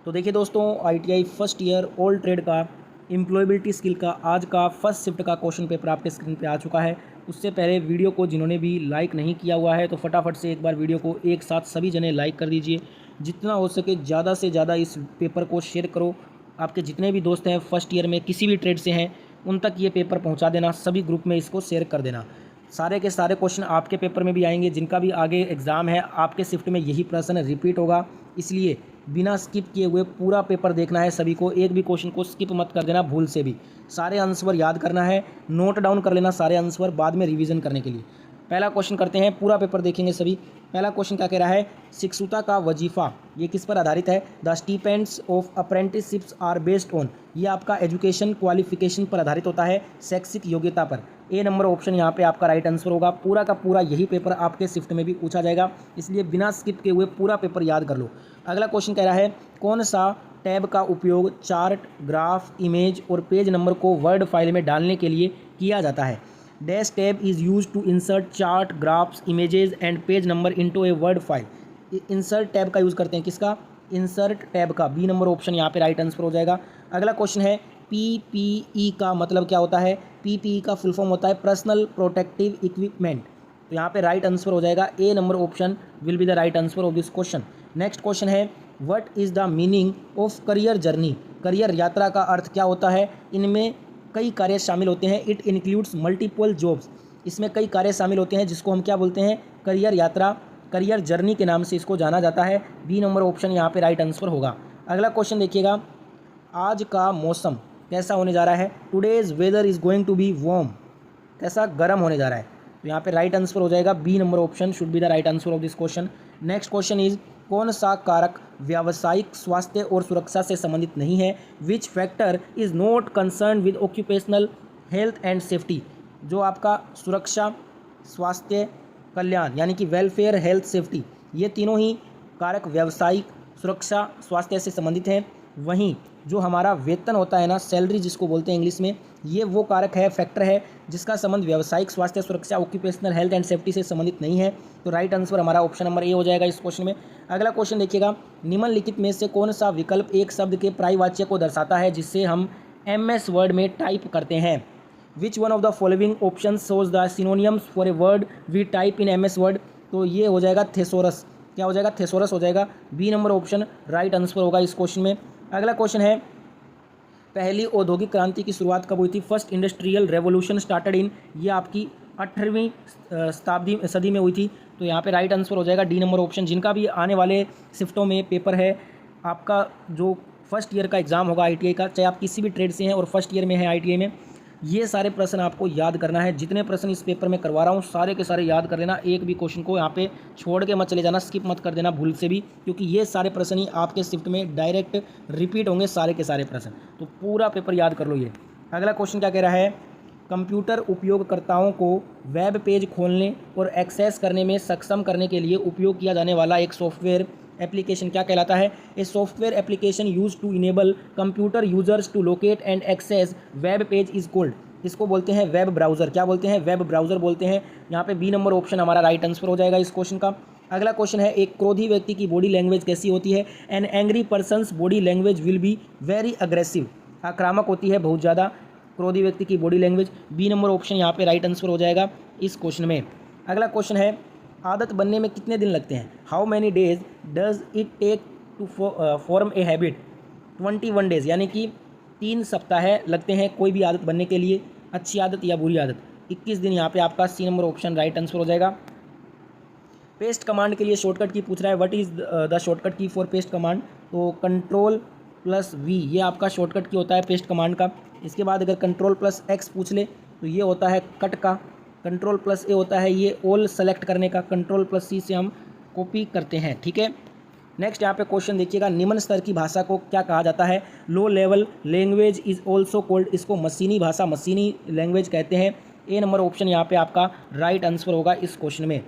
तो देखिए दोस्तों, ITI first year old trade का एम्प्लॉयबिलिटी स्किल का आज का फर्स्ट शिफ्ट का क्वेश्चन पेपर आपके स्क्रीन पे आ चुका है। उससे पहले वीडियो को जिन्होंने भी लाइक नहीं किया हुआ है तो फटाफट से एक बार वीडियो को एक साथ सभी जने लाइक कर दीजिए। जितना हो सके ज़्यादा से ज़्यादा इस पेपर को शेयर करो। आपके जितने भी दोस्त हैं फर्स्ट ईयर में किसी भी ट्रेड से हैं उन तक ये पेपर पहुँचा देना, सभी ग्रुप में इसको शेयर कर देना। सारे के सारे क्वेश्चन आपके पेपर में भी आएंगे। जिनका भी आगे एग्ज़ाम है आपके शिफ्ट में यही प्रश्न रिपीट होगा, इसलिए बिना स्किप किए हुए पूरा पेपर देखना है सभी को। एक भी क्वेश्चन को स्किप मत कर देना भूल से भी। सारे आंसर याद करना है, नोट डाउन कर लेना सारे आंसर बाद में रिवीजन करने के लिए। पहला क्वेश्चन करते हैं, पूरा पेपर देखेंगे सभी। पहला क्वेश्चन क्या कह रहा है, शिक्षुता का वजीफा ये किस पर आधारित है। The stipends of apprenticeships are based on, ये आपका एजुकेशन क्वालिफिकेशन पर आधारित होता है, शैक्षिक योग्यता पर। ए नंबर ऑप्शन यहाँ पे आपका राइट आंसर होगा। पूरा का पूरा यही पेपर आपके शिफ्ट में भी पूछा जाएगा, इसलिए बिना स्किप किए हुए पूरा पेपर याद कर लो। अगला क्वेश्चन कह रहा है, कौन सा टैब का उपयोग चार्ट, ग्राफ, इमेज और पेज नंबर को वर्ड फाइल में डालने के लिए किया जाता है। Dash tab is use to insert chart, graphs, images and page number into a word file. Insert tab का यूज़ करते हैं, किसका, इंसर्ट टैब का। बी नंबर ऑप्शन यहाँ पे राइट आंसर हो जाएगा। अगला क्वेश्चन है, PPE का मतलब क्या होता है। PPE का फुल फॉर्म होता है पर्सनल प्रोटेक्टिव इक्विपमेंट। तो यहाँ पे राइट आंसर हो जाएगा, A number option will be the right answer of this question. Next question है, what is the meaning of career journey. Career यात्रा का अर्थ क्या होता है। इनमें कई कार्य शामिल होते हैं, इट इंक्लूड्स मल्टीपल जॉब्स। इसमें कई कार्य शामिल होते हैं जिसको हम क्या बोलते हैं, करियर यात्रा, करियर जर्नी के नाम से इसको जाना जाता है। बी नंबर ऑप्शन यहाँ पे राइट आंसर होगा। अगला क्वेश्चन देखिएगा, आज का मौसम कैसा होने जा रहा है। Today's weather is going to be warm, कैसा गर्म होने जा रहा है। तो यहाँ पे राइट आंसर हो जाएगा, B number option should be the right answer of this question. Next question is, कौन सा कारक व्यावसायिक स्वास्थ्य और सुरक्षा से संबंधित नहीं है। Which factor is not concern with occupational health and safety. जो आपका सुरक्षा, स्वास्थ्य, कल्याण यानी कि वेलफेयर, हेल्थ, सेफ्टी, ये तीनों ही कारक व्यावसायिक सुरक्षा स्वास्थ्य से संबंधित हैं। वहीं जो हमारा वेतन होता है ना, सैलरी जिसको बोलते हैं इंग्लिश में, ये वो कारक है, फैक्टर है जिसका संबंध व्यावसायिक स्वास्थ्य सुरक्षा, ऑक्यूपेशनल हेल्थ एंड सेफ्टी से संबंधित नहीं है। तो राइट आंसर हमारा ऑप्शन नंबर ए हो जाएगा इस क्वेश्चन में। अगला क्वेश्चन देखिएगा, निम्नलिखित में से कौन सा विकल्प एक शब्द के पर्यायवाच्य को दर्शाता है जिससे हम MS वर्ड में टाइप करते हैं। Which one of the following option shows the synonyms for a word we type in MS word. तो ये हो जाएगा थेसोरस। क्या हो जाएगा, थेसोरस हो जाएगा। B number option right answer होगा इस क्वेश्चन में। अगला क्वेश्चन है, पहली औद्योगिक क्रांति की शुरुआत कब हुई थी। First industrial revolution started in, ये आपकी 18वीं सदी में हुई थी। तो यहाँ पे राइट आंसर हो जाएगा डी नंबर ऑप्शन। जिनका भी आने वाले शिफ्टों में पेपर है, आपका जो फर्स्ट ईयर का एग्ज़ाम होगा ITI का, चाहे आप किसी भी ट्रेड से हैं और फर्स्ट ईयर में है ITI में, ये सारे प्रश्न आपको याद करना है। जितने प्रश्न इस पेपर में करवा रहा हूँ सारे के सारे याद कर लेना। एक भी क्वेश्चन को यहाँ पे छोड़ के मत चले जाना, स्किप मत कर देना भूल से भी, क्योंकि ये सारे प्रश्न ही आपके शिफ्ट में डायरेक्ट रिपीट होंगे सारे के सारे प्रश्न। तो पूरा पेपर याद कर लो ये। अगला क्वेश्चन क्या कह रहा है, कंप्यूटर उपयोगकर्ताओं को वेब पेज खोलने और एक्सेस करने में सक्षम करने के लिए उपयोग किया जाने वाला एक सॉफ्टवेयर एप्लीकेशन क्या कहलाता है। A software application use to enable computer users to locate and access web page is called. इसको बोलते हैं वेब ब्राउज़र। क्या बोलते हैं, वेब ब्राउज़र बोलते हैं। यहाँ पे बी नंबर ऑप्शन हमारा राइट आंसर हो जाएगा इस क्वेश्चन का। अगला क्वेश्चन है, एक क्रोधी व्यक्ति की बॉडी लैंग्वेज कैसी होती है। An angry person's body language will be very aggressive, आक्रामक होती है बहुत ज़्यादा क्रोधी व्यक्ति की body language. B number option यहाँ पे राइट आंसर हो जाएगा इस क्वेश्चन में। अगला क्वेश्चन है, आदत बनने में कितने दिन लगते हैं। How many days does it take to form a habit. 21 days, यानी कि 3 सप्ताह लगते हैं कोई भी आदत बनने के लिए, अच्छी आदत या बुरी आदत। 21 दिन यहाँ पे आपका C number option right answer हो जाएगा। पेस्ट कमांड के लिए शॉर्टकट की पूछ रहा है, व्हाट इज़ द शॉर्टकट की फॉर पेस्ट कमांड। तो Ctrl+V ये आपका शॉर्टकट की होता है पेस्ट कमांड का। इसके बाद अगर Ctrl+X पूछ ले तो ये होता है कट का। Ctrl+A होता है ये ऑल सेलेक्ट करने का। Ctrl+C से हम कॉपी करते हैं, ठीक है। नेक्स्ट यहाँ पे क्वेश्चन देखिएगा, निम्न स्तर की भाषा को क्या कहा जाता है। Low level language is also called, इसको मशीनी भाषा, मशीनी लैंग्वेज कहते हैं। ए नंबर ऑप्शन यहाँ पे आपका राइट आंसर होगा इस क्वेश्चन में।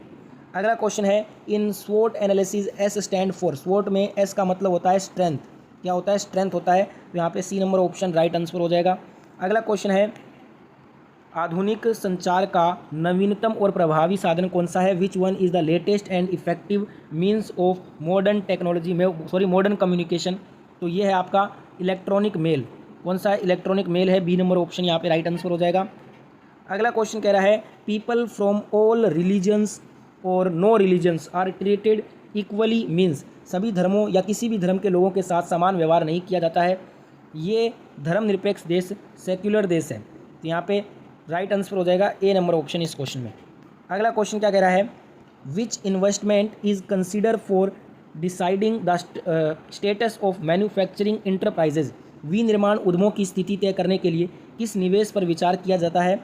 अगला क्वेश्चन है, इन स्वोट एनालिसिस S स्टैंड फॉर। स्वोट में S का मतलब होता है स्ट्रेंथ। क्या होता है, स्ट्रेंथ होता है। तो यहाँ पे C number option right answer हो जाएगा। अगला क्वेश्चन है, आधुनिक संचार का नवीनतम और प्रभावी साधन कौन सा है। Which one is the latest and effective means of modern technology में मॉडर्न कम्युनिकेशन। तो ये है आपका इलेक्ट्रॉनिक मेल। कौन सा इलेक्ट्रॉनिक मेल है? बी नंबर ऑप्शन यहाँ पे राइट आंसर हो जाएगा। अगला क्वेश्चन कह रहा है पीपल फ्रॉम ऑल रिलीजन्स और no religions are treated equally means सभी धर्मों या किसी भी धर्म के लोगों के साथ समान व्यवहार नहीं किया जाता है। ये धर्मनिरपेक्ष देश सेक्युलर देश है। तो यहाँ पे राइट आंसर हो जाएगा ए नंबर ऑप्शन इस क्वेश्चन में। अगला क्वेश्चन क्या कह रहा है? Which investment is consider for deciding the status of manufacturing enterprises विनिर्माण उद्यमों की स्थिति तय करने के लिए किस निवेश पर विचार किया जाता है?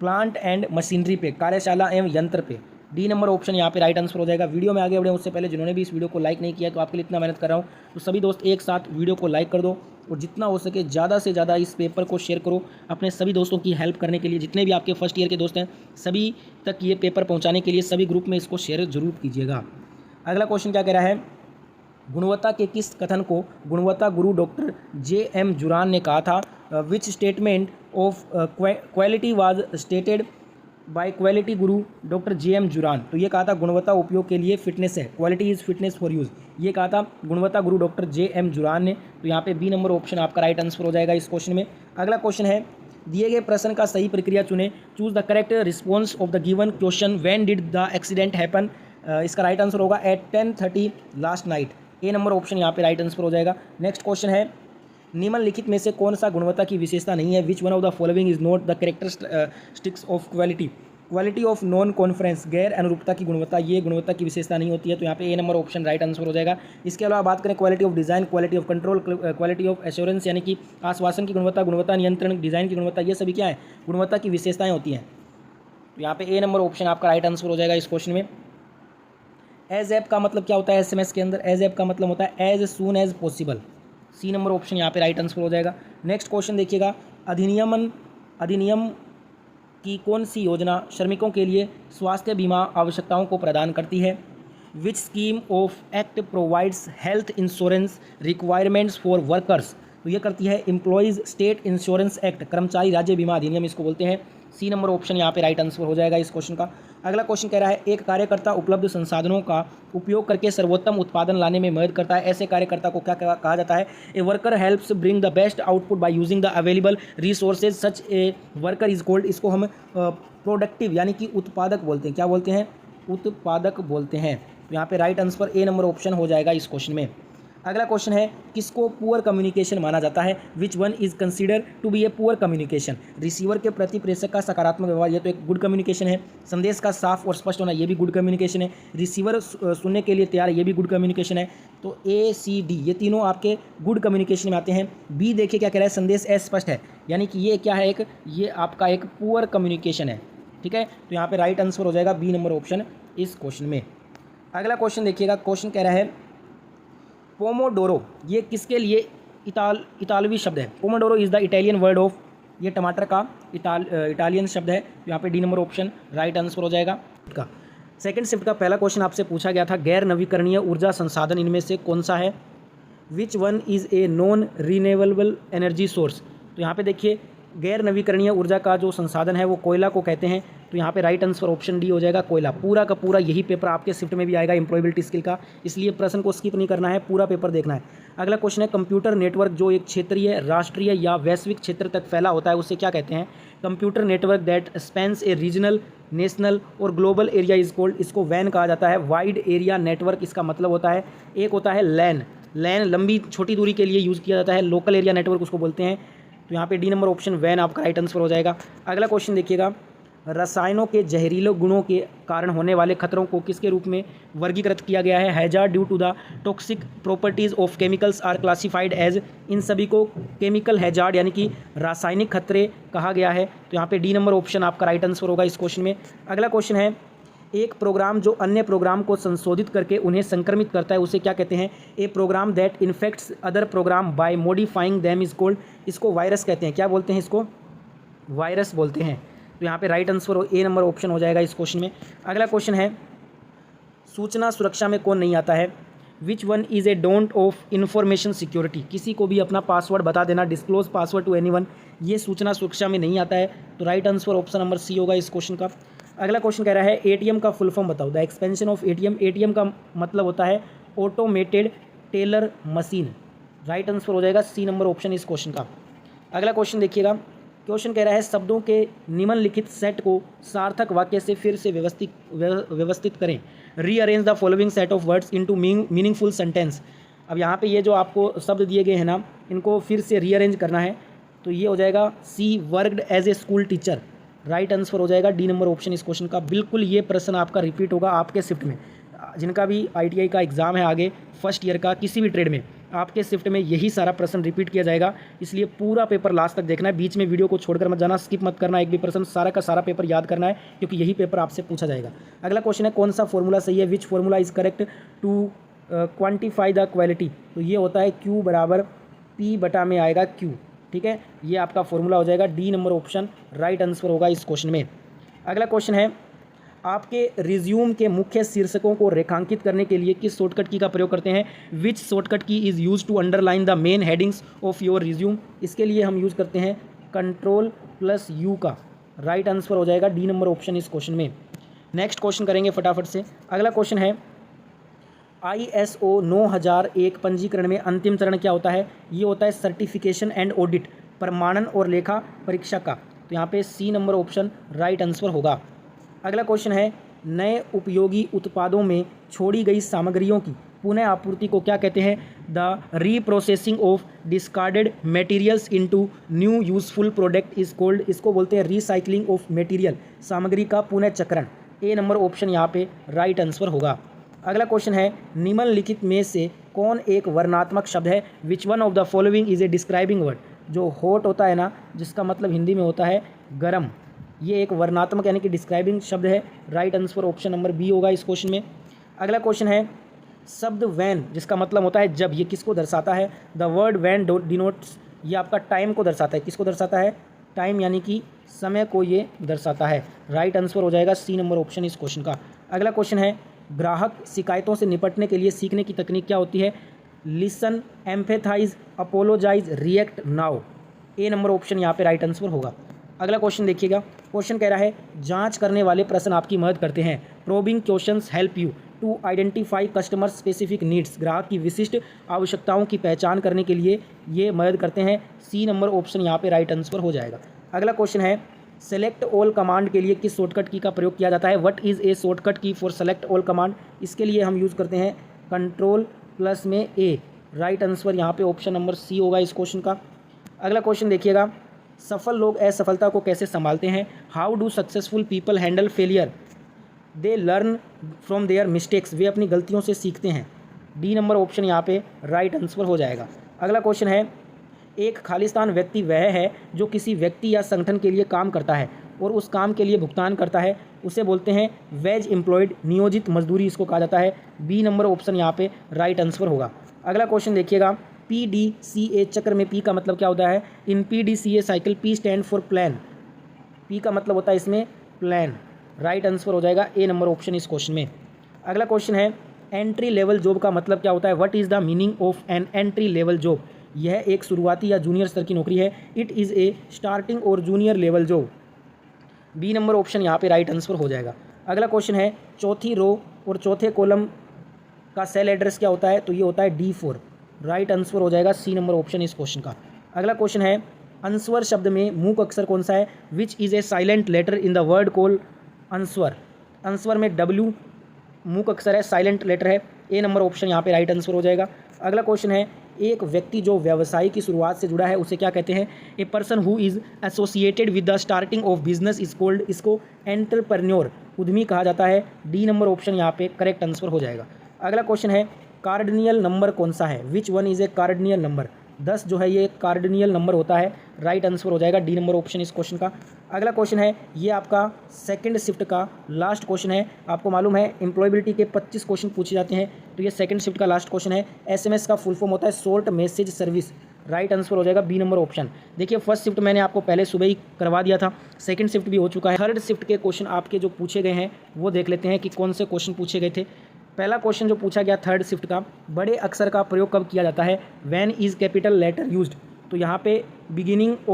प्लांट एंड मशीनरी पे, कार्यशाला एवं यंत्र पे। डी नंबर ऑप्शन यहाँ पे राइट आंसर हो जाएगा। वीडियो में आगे बढ़े उससे पहले जिन्होंने भी इस वीडियो को लाइक नहीं किया तो आपके लिए इतना मेहनत कर रहा हूँ, तो सभी दोस्त एक साथ वीडियो को लाइक कर दो और जितना हो सके ज़्यादा से ज़्यादा इस पेपर को शेयर करो अपने सभी दोस्तों की हेल्प करने के लिए। जितने भी आपके फर्स्ट ईयर के दोस्त हैं सभी तक ये पेपर पहुँचाने के लिए सभी ग्रुप में इसको शेयर जरूर कीजिएगा। अगला क्वेश्चन क्या कह रहा है? गुणवत्ता के किस कथन को गुणवत्ता गुरु डॉक्टर J.M. जुरान ने कहा था? Which statement of quality was stated by quality Guru doctor J.M. जुरान। तो ये कहा था गुणवत्ता उपयोग के लिए फिटनेस है, quality is fitness for use. ये कहा था गुणवत्ता गुरु डॉक्टर J.M. जुरान ने। तो यहाँ पे बी नंबर ऑप्शन आपका राइट आंसर हो जाएगा इस क्वेश्चन में। अगला क्वेश्चन है दिए गए प्रश्न का सही प्रक्रिया चुने। Choose the correct response of the given question when did the accident happen. इसका राइट आंसर होगा एट 10:30 लास्ट नाइट। ए नंबर ऑप्शन यहाँ पे राइट आंसर हो जाएगा। नेक्स्ट क्वेश्चन है निम्नलिखित में से कौन सा गुणवत्ता की विशेषता नहीं है? Which one of the following is not the characteristics of quality. Quality of non conference, गैर अनुरूपता की गुणवत्ता, ये गुणवत्ता की विशेषता नहीं होती है। तो यहाँ पे ए नंबर ऑप्शन राइट आंसर हो जाएगा। इसके अलावा बात करें quality of design, quality of control, quality of assurance यानी कि आश्वासन की गुणवत्ता, गुणवत्ता नियंत्रण, डिज़ाइन की गुणवत्ता, ये सभी क्या है? गुणवत्ता की विशेषताएं होती हैं। तो यहाँ पे ए नंबर ऑप्शन आपका राइट आंसर हो जाएगा इस क्वेश्चन में। एज एप का मतलब क्या होता है? SMS के अंदर एज एप का मतलब होता है as soon as possible. C number option यहाँ पे राइट आंसर हो जाएगा। नेक्स्ट क्वेश्चन देखिएगा अधिनियम की कौन सी योजना श्रमिकों के लिए स्वास्थ्य बीमा आवश्यकताओं को प्रदान करती है? विच scheme of act provides health insurance requirements for workers. तो ये करती है एम्प्लॉयज़ स्टेट इंश्योरेंस एक्ट, कर्मचारी राज्य बीमा अधिनियम इसको बोलते हैं। सी नंबर ऑप्शन यहाँ पे राइट आंसर हो जाएगा इस क्वेश्चन का। अगला क्वेश्चन कह रहा है एक कार्यकर्ता उपलब्ध संसाधनों का उपयोग करके सर्वोत्तम उत्पादन लाने में मदद करता है। ऐसे कार्यकर्ता को क्या कहा जाता है? A worker helps bring the best output by using the available resources such a worker is called. इसको हम प्रोडक्टिव यानी कि उत्पादक बोलते हैं। क्या बोलते हैं? उत्पादक बोलते हैं। तो यहाँ पे right answer A number option हो जाएगा इस क्वेश्चन में। अगला क्वेश्चन है किसको पुअर कम्युनिकेशन माना जाता है? Which one is consider to be a poor communication. Receiver के प्रति प्रेषक का सकारात्मक व्यवहार, ये तो एक गुड कम्युनिकेशन है। संदेश का साफ और स्पष्ट होना, ये भी गुड कम्युनिकेशन है। रिसीवर सुनने के लिए तैयार, ये भी गुड कम्युनिकेशन है। तो A, C, D ये तीनों आपके गुड कम्युनिकेशन में आते हैं। बी देखिए क्या कह रहा है? संदेश अस्पष्ट है, यानी कि ये क्या है? ये आपका एक पुअर कम्युनिकेशन है। ठीक है, तो यहाँ पे राइट आंसर हो जाएगा बी नंबर ऑप्शन इस क्वेश्चन में। अगला क्वेश्चन देखिएगा, क्वेश्चन कह रहा है पोमोडोरो ये किसके लिए इतालवी शब्द है? Pomodoro is the Italian word of, ये टमाटर का इटालियन शब्द है। यहाँ पे D number option right answer हो जाएगा। का सेकंड शिफ्ट का पहला क्वेश्चन आपसे पूछा गया था गैर नवीकरणीय ऊर्जा संसाधन इनमें से कौन सा है? Which one is a non renewable energy source. तो यहाँ पे देखिए गैर नवीकरणीय ऊर्जा का जो संसाधन है वो कोयला को कहते हैं। तो यहाँ पे राइट आंसर ऑप्शन डी हो जाएगा कोयला। पूरा का पूरा यही पेपर आपके शिफ्ट में भी आएगा एम्प्लॉयबिलिटी स्किल का, इसलिए प्रश्न को स्किप नहीं करना है, पूरा पेपर देखना है। अगला क्वेश्चन है कंप्यूटर नेटवर्क जो एक क्षेत्रीय, राष्ट्रीय या वैश्विक क्षेत्र तक फैला होता है उसे क्या कहते हैं? Computer network that spans A regional, national और ग्लोबल एरिया इज कॉल्ड, इसको वैन कहा जाता है। वाइड एरिया नेटवर्क इसका मतलब होता है। एक होता है लैन, लंबी छोटी दूरी के लिए यूज़ किया जाता है। लोकल एरिया नेटवर्क उसको बोलते हैं। तो यहाँ पे डी नंबर ऑप्शन वैन आपका राइट आंसर हो जाएगा। अगला क्वेश्चन देखिएगा रसायनों के जहरीले गुणों के कारण होने वाले खतरों को किसके रूप में वर्गीकृत किया गया है? Hazard due to the toxic properties of chemicals are classified as, इन सभी को केमिकल हैजार्ड यानी कि रासायनिक खतरे कहा गया है। तो यहाँ पे डी नंबर ऑप्शन आपका राइट आंसर होगा इस क्वेश्चन में। अगला क्वेश्चन है एक प्रोग्राम जो अन्य प्रोग्राम को संशोधित करके उन्हें संक्रमित करता है उसे क्या कहते हैं? A program that infects other program by modifying them is called, इसको वायरस कहते हैं। क्या बोलते हैं? इसको वायरस बोलते हैं। तो यहाँ पे right answer A number option हो जाएगा इस क्वेश्चन में। अगला क्वेश्चन है सूचना सुरक्षा में कौन नहीं आता है? Which one is A don't of information security, किसी को भी अपना पासवर्ड बता देना, डिस्क्लोज पासवर्ड टू एनीवन, ये सूचना सुरक्षा में नहीं आता है। तो right answer option number C होगा इस क्वेश्चन का। अगला क्वेश्चन कह रहा है ATM का फुल फॉर्म बताओ। The expansion of ATM, ATM का मतलब होता है automated teller machine. Right answer हो जाएगा सी नंबर ऑप्शन इस क्वेश्चन का। अगला क्वेश्चन देखिएगा, क्वेश्चन कह रहा है शब्दों के निम्नलिखित सेट को सार्थक वाक्य से फिर से व्यवस्थित करें। Rearrange the following set of words into meaningful sentence. अब यहाँ पे ये जो आपको शब्द दिए गए हैं ना, इनको फिर से रीअरेंज करना है, तो ये हो जाएगा C worked as a school teacher. Right answer हो जाएगा डी नंबर ऑप्शन इस क्वेश्चन का। बिल्कुल ये प्रश्न आपका रिपीट होगा आपके शिफ्ट में, जिनका भी ITI का एग्ज़ाम है आगे फर्स्ट ईयर का किसी भी ट्रेड में, आपके शिफ्ट में यही सारा प्रश्न रिपीट किया जाएगा। इसलिए पूरा पेपर लास्ट तक देखना है, बीच में वीडियो को छोड़कर मत जाना, स्किप मत करना, एक भी प्रश्न सारा का सारा पेपर याद करना है, क्योंकि यही पेपर आपसे पूछा जाएगा। अगला क्वेश्चन है कौन सा फॉर्मूला सही है, which formula is correct to quantify the quality. तो ये होता है Q बराबर P बटा में आएगा Q। ठीक है, ये आपका फॉर्मूला हो जाएगा, D number option right answer होगा इस क्वेश्चन में। अगला क्वेश्चन है आपके रिज्यूम के मुख्य शीर्षकों को रेखांकित करने के लिए किस शॉर्टकट की का प्रयोग करते हैं। Which shortcut key is use to underline the main headings of your resume. इसके लिए हम यूज़ करते हैं Ctrl+U का। राइट आंसर हो जाएगा डी नंबर ऑप्शन इस क्वेश्चन में। नेक्स्ट क्वेश्चन करेंगे फटाफट से। अगला क्वेश्चन है ISO 9001 पंजीकरण में अंतिम चरण क्या होता है। ये होता है सर्टिफिकेशन एंड ऑडिट, प्रमाणन और लेखा परीक्षा का। तो यहाँ पे C number option right answer होगा। अगला क्वेश्चन है नए उपयोगी उत्पादों में छोड़ी गई सामग्रियों की पुनः आपूर्ति को क्या कहते हैं। The reprocessing of discarded materials into new useful product is called. इसको बोलते हैं रिसाइकलिंग ऑफ मटेरियल, सामग्री का पुनः चक्रण। ए नंबर ऑप्शन यहाँ पे राइट आंसर होगा। अगला क्वेश्चन है निम्नलिखित में से कौन एक वर्णात्मक शब्द है। Which one of the following is a describing word. जो हॉट होता है ना, जिसका मतलब हिंदी में होता है गरम, ये एक वर्णात्मक यानी कि डिस्क्राइबिंग शब्द है। Right answer option number B होगा इस क्वेश्चन में। अगला क्वेश्चन है शब्द वैन, जिसका मतलब होता है जब, ये किसको दर्शाता है। द वर्ड वैन डिनोट्स, ये आपका टाइम को दर्शाता है। किसको दर्शाता है, टाइम यानी कि समय को ये दर्शाता है। राइट आंसर हो जाएगा सी नंबर ऑप्शन इस क्वेश्चन का। अगला क्वेश्चन है ग्राहक शिकायतों से निपटने के लिए सीखने की तकनीक क्या होती है। Listen, empathize, apologize, react, now. A number option यहाँ पे राइट आंसर होगा। अगला क्वेश्चन देखिएगा, क्वेश्चन कह रहा है जांच करने वाले प्रश्न आपकी मदद करते हैं। Probing questions help you to identify customer specific needs. ग्राहक की विशिष्ट आवश्यकताओं की पहचान करने के लिए ये मदद करते हैं। सी नंबर ऑप्शन यहाँ पे राइट आंसर हो जाएगा। अगला क्वेश्चन है सेलेक्ट ऑल कमांड के लिए किस शॉर्टकट की का प्रयोग किया जाता है। व्हाट इज़ ए शॉर्टकट की फॉर सेलेक्ट ऑल कमांड। इसके लिए हम यूज़ करते हैं Ctrl+A। राइट आंसर यहाँ पे ऑप्शन नंबर सी होगा इस क्वेश्चन का। अगला क्वेश्चन देखिएगा, सफल लोग असफलता को कैसे संभालते हैं। How do successful people handle failure. They learn from their mistakes, वे अपनी गलतियों से सीखते हैं। डी नंबर ऑप्शन यहाँ पे राइट आंसर हो जाएगा। अगला क्वेश्चन है एक खालिस्तान व्यक्ति वह है जो किसी व्यक्ति या संगठन के लिए काम करता है और उस काम के लिए भुगतान करता है, उसे बोलते हैं वेज एम्प्लॉयड, नियोजित मजदूरी इसको कहा जाता है। बी नंबर ऑप्शन यहाँ पे राइट आंसर होगा। अगला क्वेश्चन देखिएगा, PDCA चक्र में P का मतलब क्या होता है। इन PDCA cycle P stand for plan, P का मतलब होता है इसमें प्लान। राइट आंसर हो जाएगा ए नंबर ऑप्शन इस क्वेश्चन में। अगला क्वेश्चन है एंट्री लेवल जॉब का मतलब क्या होता है। What is the meaning of an entry level job. यह एक शुरुआती या जूनियर स्तर की नौकरी है। इट इज़ ए स्टार्टिंग और junior level job. B number option यहाँ पे राइट आंसर हो जाएगा। अगला क्वेश्चन है चौथी रो और चौथे कॉलम का सेल एड्रेस क्या होता है। तो ये होता है D4। राइट आंसर हो जाएगा सी नंबर ऑप्शन इस क्वेश्चन का। अगला क्वेश्चन है अंस्वर शब्द में मूक अक्षर कौन सा है। Which is a silent letter in the word call answer. Answer में W मूक अक्षर है, साइलेंट लेटर है। ए नंबर ऑप्शन यहाँ पे राइट आंसर हो जाएगा। अगला क्वेश्चन है एक व्यक्ति जो व्यवसाय की शुरुआत से जुड़ा है उसे क्या कहते हैं। A person who is associated with the starting of business is called, इसको एंटरप्रेन्योर, उद्यमी कहा जाता है। डी नंबर ऑप्शन यहाँ पे करेक्ट आंसर हो जाएगा। अगला क्वेश्चन है कार्डिनियल नंबर कौन सा है। Which one is a cardinal number. 10 जो है ये कार्डिनियल नंबर होता है। राइट आंसर हो जाएगा डी नंबर ऑप्शन इस क्वेश्चन का। अगला क्वेश्चन है ये आपका सेकंड शिफ्ट का लास्ट क्वेश्चन है। आपको मालूम है एम्प्लॉयबिलिटी के 25 क्वेश्चन पूछे जाते हैं, तो ये सेकंड शिफ्ट का लास्ट क्वेश्चन है। SMS का फुल फॉर्म होता है short message service. Right answer हो जाएगा बी नंबर ऑप्शन। देखिए फर्स्ट शिफ्ट मैंने आपको पहले सुबह ही करवा दिया था, सेकंड शिफ्ट भी हो चुका है। थर्ड शिफ्ट के क्वेश्चन आपके जो पूछे गए हैं वो देख लेते हैं कि कौन से क्वेश्चन पूछे गए थे। पहला क्वेश्चन जो पूछा गया थर्ड शिफ्ट का, बड़े अक्षर का प्रयोग कब किया जाता है। When is capital letter used. तो यहाँ पे बिगिनिंग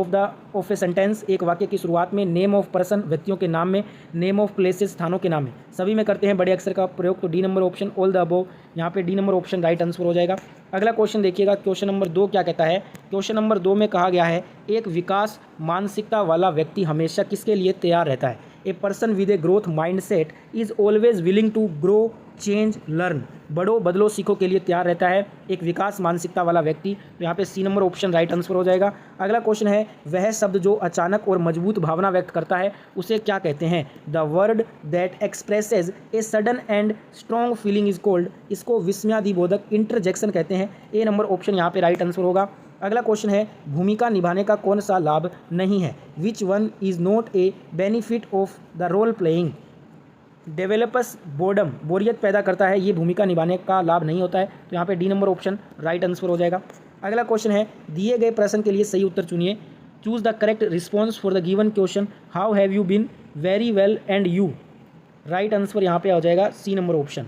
ऑफ ए सेंटेंस, एक वाक्य की शुरुआत में नेम ऑफ पर्सन, व्यक्तियों के नाम में, नेम ऑफ प्लेसेस, स्थानों के नाम में, सभी में करते हैं बड़े अक्षर का प्रयोग। तो D number option all the above, यहाँ पे D number option right answer हो जाएगा। अगला क्वेश्चन देखिएगा, क्वेश्चन नंबर 2 क्या कहता है। क्वेश्चन नंबर 2 में कहा गया है एक विकास मानसिकता वाला व्यक्ति हमेशा किसके लिए तैयार रहता है। A person with a growth mindset is always willing to grow, change, learn. बढ़ो, बदलो, सीखो के लिए तैयार रहता है एक विकास मानसिकता वाला व्यक्ति। तो यहाँ पे C number option right answer हो जाएगा। अगला क्वेश्चन है वह शब्द जो अचानक और मजबूत भावना व्यक्त करता है उसे क्या कहते हैं। The word that expresses a sudden and strong feeling is called, इसको विस्मयादिबोधक इंटरजेक्शन कहते हैं। ए नंबर ऑप्शन यहाँ पे राइट आंसर होगा। अगला क्वेश्चन है भूमिका निभाने का कौन सा लाभ नहीं है। Which one is not a benefit of the role playing. Develops boredom, बोरियत पैदा करता है, ये भूमिका निभाने का लाभ नहीं होता है। तो यहाँ पे D number option right answer हो जाएगा। अगला क्वेश्चन है दिए गए प्रश्न के लिए सही उत्तर चुनिए। Choose the correct response for the given question. How have you been, very well and you. Right answer यहाँ पे आ जाएगा सी नंबर ऑप्शन।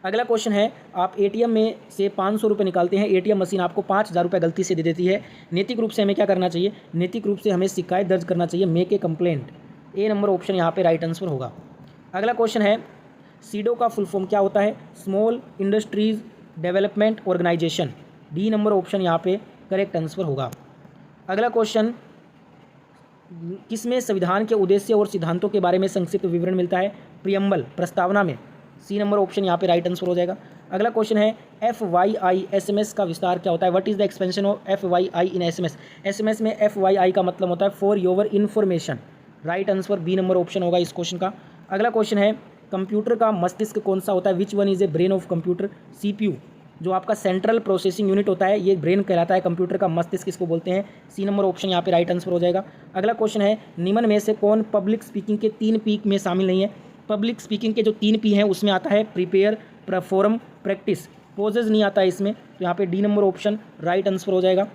अगला क्वेश्चन है आप एटीएम में से 500 रुपये निकालते हैं, एटीएम मशीन आपको 5000 रुपये गलती से दे देती है। नैतिक रूप से हमें क्या करना चाहिए। नैतिक रूप से हमें शिकायत दर्ज करना चाहिए, make a complaint. A number option यहाँ पे राइट आंसर होगा। अगला क्वेश्चन है सीडो का फुल फॉर्म क्या होता है। Small industries development organisation. D number option यहाँ पे करेक्ट आंसर होगा। अगला क्वेश्चन किसमें संविधान के उद्देश्य और सिद्धांतों के बारे में संक्षिप्त विवरण मिलता है। प्रियम्बल, प्रस्तावना में। सी नंबर ऑप्शन यहाँ पे राइट आंसर हो जाएगा। अगला क्वेश्चन है FYI SMS का विस्तार क्या होता है। What is the expansion of FYI in SMS। SMS में FYI का मतलब होता है for your information. Right answer B number option होगा इस क्वेश्चन का। अगला क्वेश्चन है कंप्यूटर का मस्तिष्क कौन सा होता है। Which one is a brain of computer. CPU, जो आपका सेंट्रल प्रोसेसिंग यूनिट होता है, ये ब्रेन कहलाता है। कंप्यूटर का मस्तिष्क इसको बोलते हैं। सी नंबर ऑप्शन यहाँ पे राइट आंसर हो जाएगा। अगला क्वेश्चन है निम्न में से कौन पब्लिक स्पीकिंग के 3 P में शामिल नहीं है। पब्लिक स्पीकिंग के जो 3 P हैं उसमें आता है प्रिपेयर, परफॉर्म, प्रैक्टिस। पोजेज नहीं आता है इसमें, तो यहाँ पे D number option right answer हो जाएगा।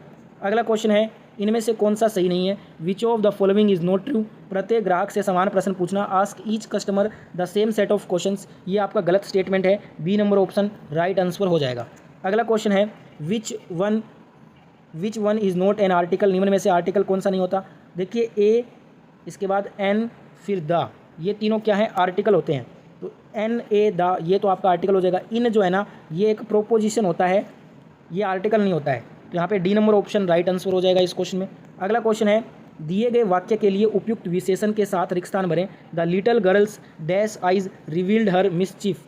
अगला क्वेश्चन है इनमें से कौन सा सही नहीं है। Which of the following is not true. प्रत्येक ग्राहक से समान प्रश्न पूछना। Ask each customer the same set of questions, ये आपका गलत स्टेटमेंट है। B number option right answer हो जाएगा। अगला क्वेश्चन है which one is not an article. निम्न में से आर्टिकल कौन सा नहीं होता। देखिए ए, इसके बाद एन, फिर द, ये तीनों क्या है आर्टिकल होते हैं। तो एन, ए, द, ये तो आपका आर्टिकल हो जाएगा। इन जो है ना ये एक प्रोपोजिशन होता है, ये आर्टिकल नहीं होता है। तो यहाँ पे D number option right answer हो जाएगा इस क्वेश्चन में। अगला क्वेश्चन है दिए गए वाक्य के लिए उपयुक्त विशेषण के साथ रिक्त स्थान भरें। The little girls dash eyes revealed her mischief.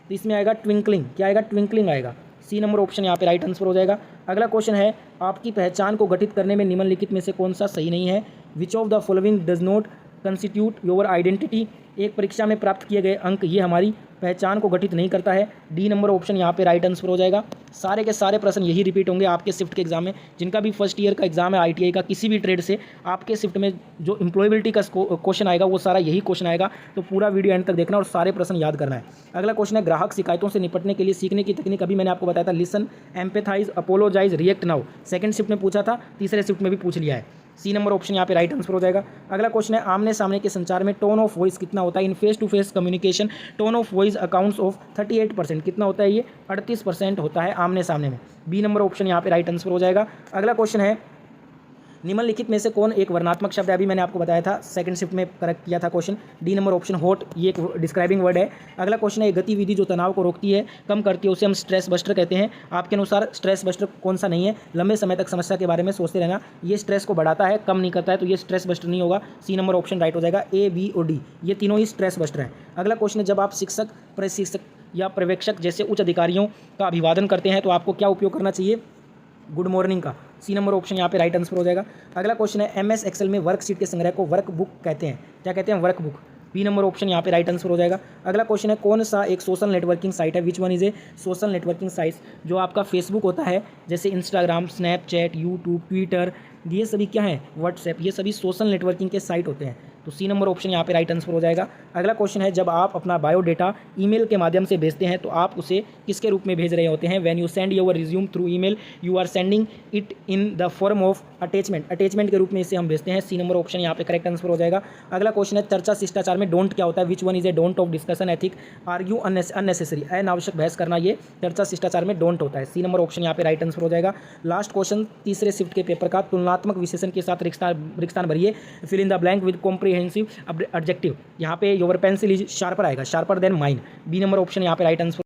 तो इसमें आएगा ट्विंकलिंग, क्या आएगा ट्विंकलिंग आएगा। सी नंबर ऑप्शन यहाँ पे राइट आंसर हो जाएगा। अगला क्वेश्चन है आपकी पहचान को गठित करने में निम्नलिखित में से कौन सा सही नहीं है। Which of the following does not constitute your identity. एक परीक्षा में प्राप्त किए गए अंक ये हमारी पहचान को गठित नहीं करता है। डी नंबर ऑप्शन यहाँ पे राइट आंसर हो जाएगा। सारे के सारे प्रश्न यही रिपीट होंगे आपके शिफ्ट के एग्जाम में। जिनका भी फर्स्ट ईयर का एग्जाम है ITI का किसी भी ट्रेड से, आपके शिफ्ट में जो एम्प्लॉयबिलिटी का क्वेश्चन आएगा वो सारा यही क्वेश्चन आएगा। तो पूरा वीडियो एंड तक देखना और सारे प्रश्न याद करना है। अगला क्वेश्चन है ग्राहक शिकायतों से निपटने के लिए सीखने की तकनीक। अभी मैंने आपको बताया था listen, empathise, apologise, react now. Second shift में पूछा था, तीसरे शिफ्ट में भी पूछ लिया है। सी नंबर ऑप्शन यहाँ पे राइट आंसर हो जाएगा। अगला क्वेश्चन है आमने सामने के संचार में टोन ऑफ वॉइस कितना होता है। In face to face communication tone of voice accounts of 38%। कितना होता है ये 38% होता है आमने सामने में। बी नंबर ऑप्शन यहाँ पे राइट आंसर हो जाएगा। अगला क्वेश्चन है निम्नलिखित में से कौन एक वर्णात्मक शब्द है। अभी मैंने आपको बताया था, सेकंड शिफ्ट में करेक्ट किया था question. D number option hot, ये एक डिस्क्राइबिंग वर्ड है। अगला क्वेश्चन है गतिविधि जो तनाव को रोकती है, कम करती है, उसे हम स्ट्रेस बस्टर कहते हैं। आपके अनुसार स्ट्रेस बस्टर कौन सा नहीं है। लंबे समय तक समस्या के बारे में सोचते रहना, ये स्ट्रेस को बढ़ाता है, कम नहीं करता है, तो ये स्ट्रेस बस्टर नहीं होगा। सी नंबर ऑप्शन राइट हो जाएगा। A, B और D ये तीनों ही स्ट्रेस बस्टर हैं। अगला क्वेश्चन है जब आप शिक्षक, प्रशिक्षक या पर्यवेक्षक जैसे उच्च अधिकारियों का अभिवादन करते हैं तो आपको क्या उपयोग करना चाहिए। गुड मॉर्निंग का। सी नंबर ऑप्शन यहाँ पे राइट आंसर हो जाएगा। अगला क्वेश्चन है MS Excel में वर्कशीट के संग्रह को वर्क बुक कहते हैं। क्या कहते हैं work book. B number option यहाँ पे राइट आंसर हो जाएगा। अगला क्वेश्चन है कौन सा एक सोशल नेटवर्किंग साइट है। Which one is a social networking site. जो आपका फेसबुक होता है, जैसे इंस्टाग्राम, स्नैपचैट, यूट्यूब, ट्विटर, ये सभी क्या है व्हाट्सएप, ये सभी सोशल नेटवर्किंग के साइट होते हैं। तो सी नंबर ऑप्शन यहाँ पे राइट आंसर हो जाएगा। अगला क्वेश्चन है, जब आप अपना बायोडेटा ईमेल के माध्यम से भेजते हैं तो आप उसे किसके रूप में भेज रहे होते हैं? When you send your resume through email you are sending it in the form of attachment के रूप में इसे हम भेजते हैं। सी नंबर ऑप्शन यहाँ पे करेक्ट आंसर हो जाएगा। अगला क्वेश्चन है, चर्चा शिष्टाचार में डोंट क्या होता है? Which one is a don't of discussion ethic argue unnecessary, अनावश्यक बहस करना ये चर्चा शिष्टाचार में डोंट होता है। सी नंबर ऑप्शन यहाँ पे राइट आंसर हो जाएगा। लास्ट क्वेश्चन तीसरे शिफ्ट के पेपर का, तुलनात्मक विशेषण के साथ रिक्तान भरिए, fill in the blank with comprehensive adjective. यहाँ पे योर पेंसिल इज शार्पर आएगा, sharper than mine. B number option यहाँ पे राइट आंसर